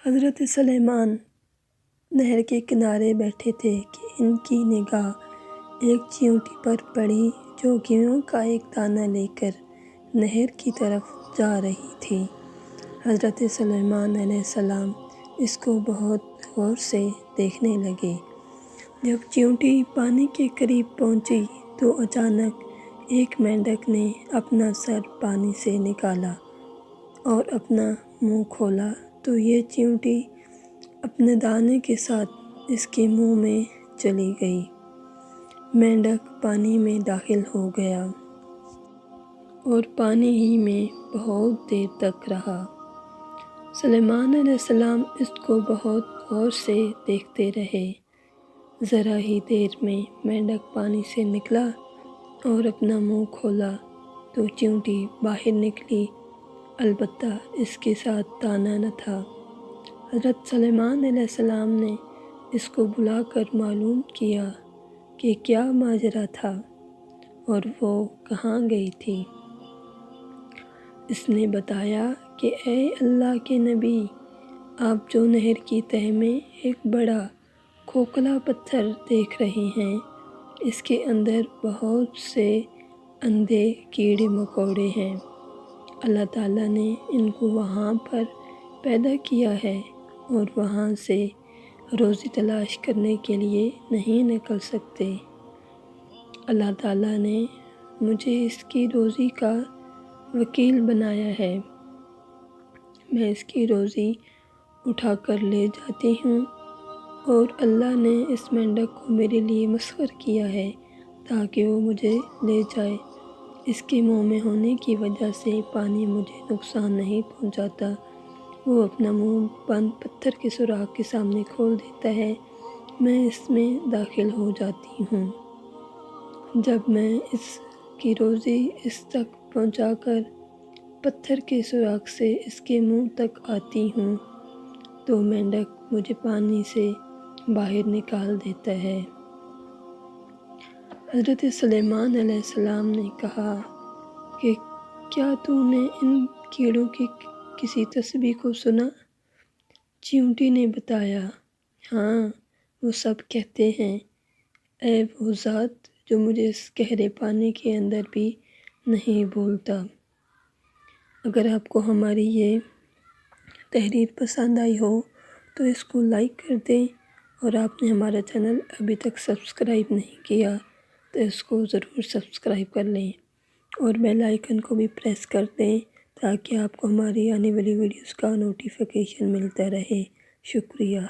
حضرت سلیمان نہر کے کنارے بیٹھے تھے کہ ان کی نگاہ ایک چیونٹی پر پڑی جو گیہوں کا ایک دانہ لے کر نہر کی طرف جا رہی تھی۔ حضرت سلیمان علیہ السلام اس کو بہت غور سے دیکھنے لگے۔ جب چیونٹی پانی کے قریب پہنچی تو اچانک ایک مینڈک نے اپنا سر پانی سے نکالا اور اپنا منہ کھولا تو یہ چیونٹی اپنے دانے کے ساتھ اس کے منہ میں چلی گئی۔ مینڈک پانی میں داخل ہو گیا اور پانی ہی میں بہت دیر تک رہا۔ سلیمان علیہ السلام اس کو بہت غور سے دیکھتے رہے۔ ذرا ہی دیر میں مینڈک پانی سے نکلا اور اپنا منہ کھولا تو چیونٹی باہر نکلی، البتہ اس کے ساتھ دانہ نہ تھا۔ حضرت سلیمان علیہ السلام نے اس کو بلا کر معلوم کیا کہ کیا ماجرا تھا اور وہ کہاں گئی تھی۔ اس نے بتایا کہ اے اللہ کے نبی، آپ جو نہر کی تہہ میں ایک بڑا کھوکھلا پتھر دیکھ رہے ہیں، اس کے اندر بہت سے اندھے کیڑے مکوڑے ہیں۔ اللہ تعالیٰ نے ان کو وہاں پر پیدا کیا ہے اور وہاں سے روزی تلاش کرنے کے لیے نہیں نکل سکتے۔ اللہ تعالیٰ نے مجھے اس کی روزی کا وکیل بنایا ہے۔ میں اس کی روزی اٹھا کر لے جاتی ہوں اور اللہ نے اس مینڈک کو میرے لیے مسخر کیا ہے تاکہ وہ مجھے لے جائے۔ اس کے منہ میں ہونے کی وجہ سے پانی مجھے نقصان نہیں پہنچاتا۔ وہ اپنا منہ بند پتھر کے سوراخ کے سامنے کھول دیتا ہے، میں اس میں داخل ہو جاتی ہوں۔ جب میں اس کی روزی اس تک پہنچا کر پتھر کے سوراخ سے اس کے منہ تک آتی ہوں تو مینڈک مجھے پانی سے باہر نکال دیتا ہے۔ حضرت سلیمان علیہ السلام نے کہا کہ کیا تو نے ان کیڑوں کی کسی تسبیح کو سنا؟ چیونٹی نے بتایا، ہاں، وہ سب کہتے ہیں، اے وہ ذات جو مجھے اس گہرے پانی کے اندر بھی نہیں بھولتا۔ اگر آپ کو ہماری یہ تحریر پسند آئی ہو تو اس کو لائک کر دیں، اور آپ نے ہمارا چینل ابھی تک سبسکرائب نہیں کیا تو اس کو ضرور سبسکرائب کر لیں اور بیل آئیکن کو بھی پریس کر دیں تاکہ آپ کو ہماری آنے والی ویڈیوز کا نوٹیفیکیشن ملتا رہے۔ شکریہ۔